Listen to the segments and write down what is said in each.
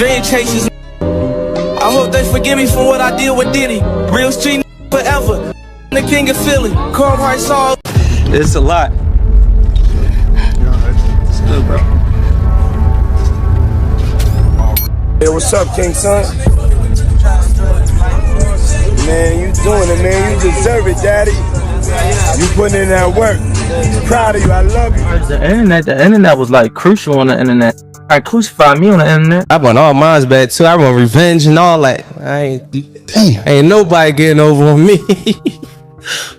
Dream chasers. I hope they forgive me for what I did with Diddy. Real street forever. The king of Philly. Calm hearts all. It's a lot. It's good, bro. Hey, what's up, King Son? Man, you doing it, man. You deserve it, Daddy. You putting in that work. Proud of you. I love you. The internet was like crucial on the internet. I crucified me on the internet. I want all mines back too. I want revenge and all that. Ain't nobody getting over on me.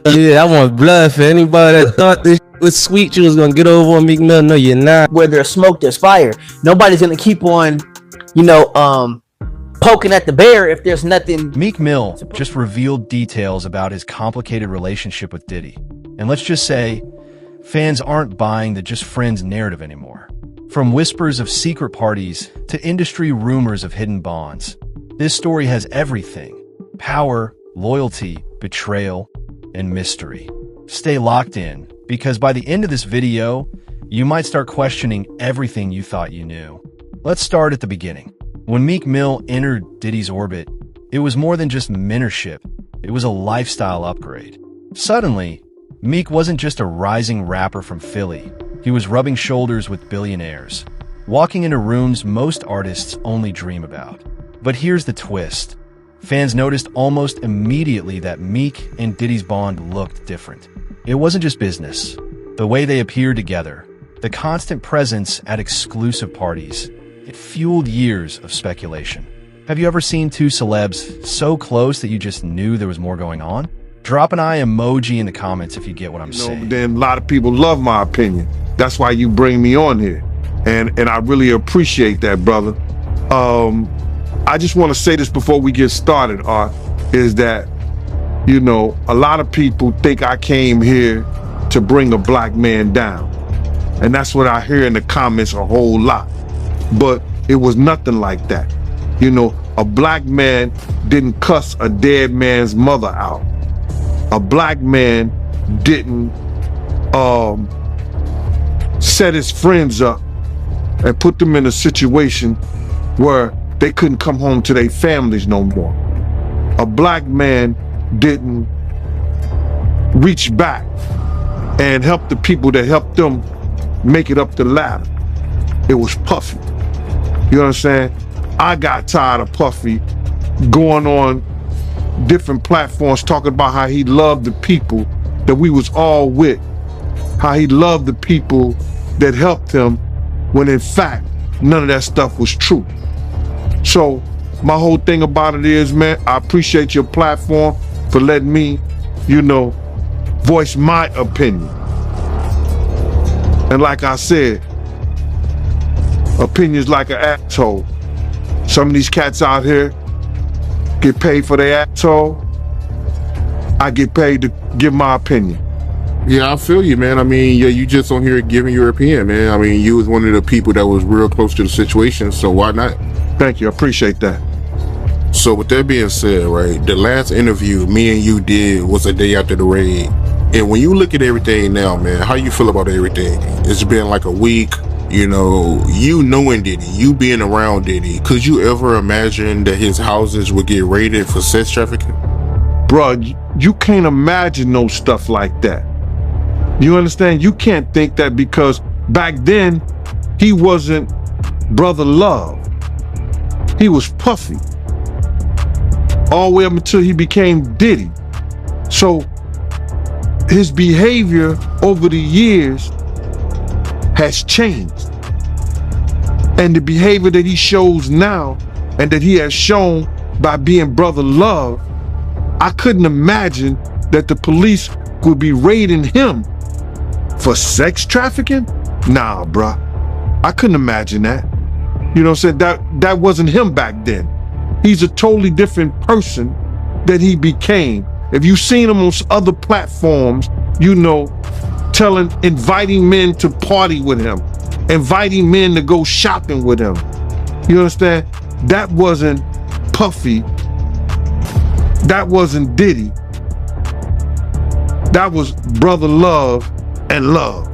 Yeah, I want blood for anybody that thought this was sweet. You was gonna get over on Meek Mill. No, you're not. Where there's smoke, there's fire. Nobody's gonna keep on, poking at the bear if there's nothing. Meek Mill just revealed details about his complicated relationship with Diddy. And let's just say, fans aren't buying the just friends narrative anymore. From whispers of secret parties to industry rumors of hidden bonds, this story has everything: power, loyalty, betrayal, and mystery. Stay locked in, because by the end of this video, you might start questioning everything you thought you knew. Let's start at the beginning. When Meek Mill entered Diddy's orbit, it was more than just mentorship. It was a lifestyle upgrade. Suddenly, Meek wasn't just a rising rapper from Philly. He was rubbing shoulders with billionaires, walking into rooms most artists only dream about. But here's the twist. Fans noticed almost immediately that Meek and Diddy's bond looked different. It wasn't just business. The way they appeared together, the constant presence at exclusive parties, it fueled years of speculation. Have you ever seen two celebs so close that you just knew there was more going on? Drop an eye emoji in the comments if you get what I'm saying. Then a lot of people love my opinion. That's why you bring me on here. And I really appreciate that, brother. I just want to say this before we get started, Art, is that, a lot of people think I came here to bring a black man down. And that's what I hear in the comments a whole lot. But it was nothing like that. A black man didn't cuss a dead man's mother out. A black man didn't set his friends up and put them in a situation where they couldn't come home to their families no more. A black man didn't reach back and help the people that helped them make it up the ladder. It was Puffy. You know what I'm saying? I got tired of Puffy going on different platforms talking about how he loved the people that we was all with, how he loved the people that helped him, when in fact, none of that stuff was true. So my whole thing about it is, man, I appreciate your platform for letting me, voice my opinion. And like I said, opinions like an asshole. Some of these cats out here get paid for their asshole. I get paid to give my opinion. Yeah, I feel you, man. I mean, yeah, you just on here giving your opinion, man. I mean, you was one of the people that was real close to the situation, so why not? Thank you, I appreciate that. So with that being said, right, the last interview me and you did was a day after the raid. And when you look at everything now, man, how you feel about everything? It's been like a week, you knowing Diddy, you being around Diddy. Could you ever imagine that his houses would get raided for sex trafficking? Bruh, you can't imagine no stuff like that. You understand? You can't think that, because back then, he wasn't Brother Love. He was Puffy. All the way up until he became Diddy. So his behavior over the years has changed. And the behavior that he shows now, and that he has shown by being Brother Love, I couldn't imagine that the police would be raiding him for sex trafficking? Nah, bruh. I couldn't imagine that. You know what I'm saying? That wasn't him back then. He's a totally different person that he became. If you've seen him on other platforms, inviting men to party with him, inviting men to go shopping with him. You understand? That wasn't Puffy. That wasn't Diddy. That was Brother Love and Love.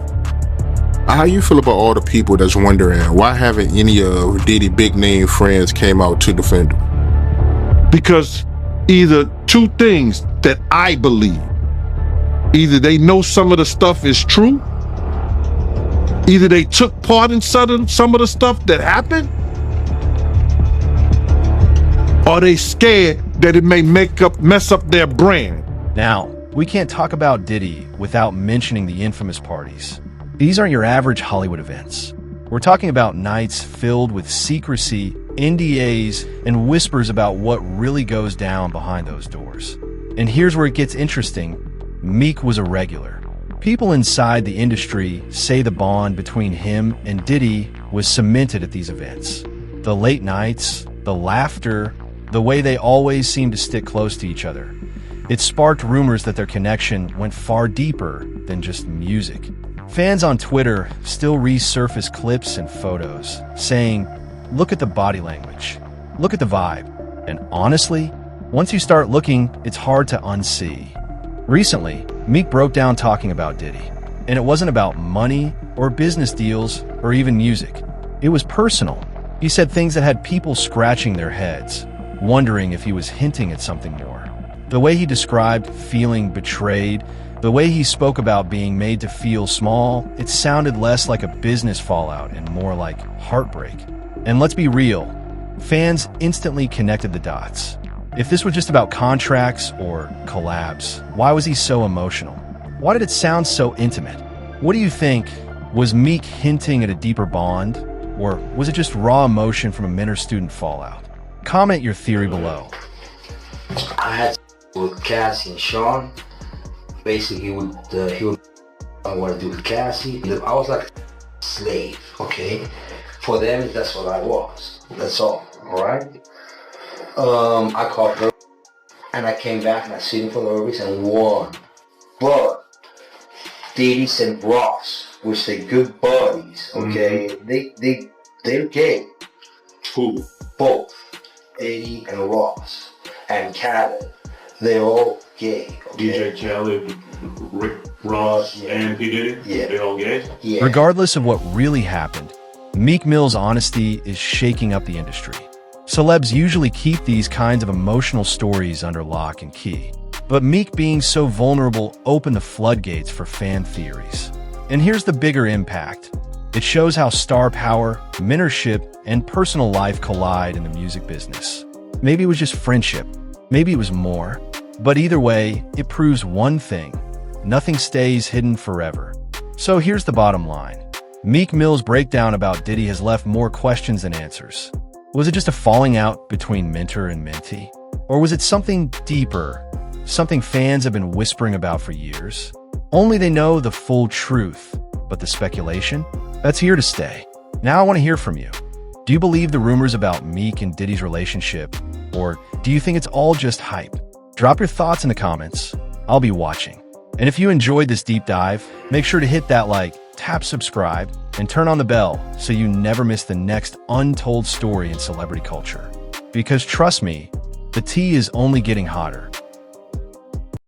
How you feel about all the people that's wondering why haven't any of Diddy big name friends came out to defend him? Because either two things that I believe. Either they know some of the stuff is true, either they took part in some of the stuff that happened, or they scared that it may mess up their brand. Now, we can't talk about Diddy without mentioning the infamous parties. These aren't your average Hollywood events. We're talking about nights filled with secrecy, NDAs, and whispers about what really goes down behind those doors. And here's where it gets interesting. Meek was a regular. People inside the industry say the bond between him and Diddy was cemented at these events. The late nights, the laughter, the way they always seemed to stick close to each other. It sparked rumors that their connection went far deeper than just music. Fans on Twitter still resurface clips and photos, saying, "Look at the body language. Look at the vibe." And honestly, once you start looking, it's hard to unsee. Recently, Meek broke down talking about Diddy, and it wasn't about money or business deals or even music. It was personal. He said things that had people scratching their heads, wondering if he was hinting at something more. The way he described feeling betrayed, the way he spoke about being made to feel small, it sounded less like a business fallout and more like heartbreak. And let's be real, fans instantly connected the dots. If this was just about contracts or collabs, why was he so emotional? Why did it sound so intimate? What do you think? Was Meek hinting at a deeper bond? Or was it just raw emotion from a mentor-student fallout? Comment your theory below. I had with Cassie and Sean. Basically, he would I want to do with Cassie. I was like a slave, okay? For them, that's what I was. That's all right? I called her, and I came back and I seen for the race and won. But Diddy and Ross, which they good buddies, okay? They're gay. Who? Both Eddie and Ross and Khaled. They're all gay. Okay? DJ Khaled, Rick Ross, and P. Diddy? Yeah. They're all gay? Yeah. Regardless of what really happened, Meek Mill's honesty is shaking up the industry. Celebs usually keep these kinds of emotional stories under lock and key. But Meek being so vulnerable opened the floodgates for fan theories. And here's the bigger impact. It shows how star power, mentorship, and personal life collide in the music business. Maybe it was just friendship. Maybe it was more. But either way, it proves one thing. Nothing stays hidden forever. So here's the bottom line. Meek Mill's breakdown about Diddy has left more questions than answers. Was it just a falling out between mentor and mentee? Or was it something deeper? Something fans have been whispering about for years? Only they know the full truth. But the speculation? That's here to stay. Now I want to hear from you. Do you believe the rumors about Meek and Diddy's relationship? Or do you think it's all just hype? Drop your thoughts in the comments. I'll be watching. And if you enjoyed this deep dive, make sure to hit that like, tap subscribe, and turn on the bell so you never miss the next untold story in celebrity culture. Because trust me, the tea is only getting hotter.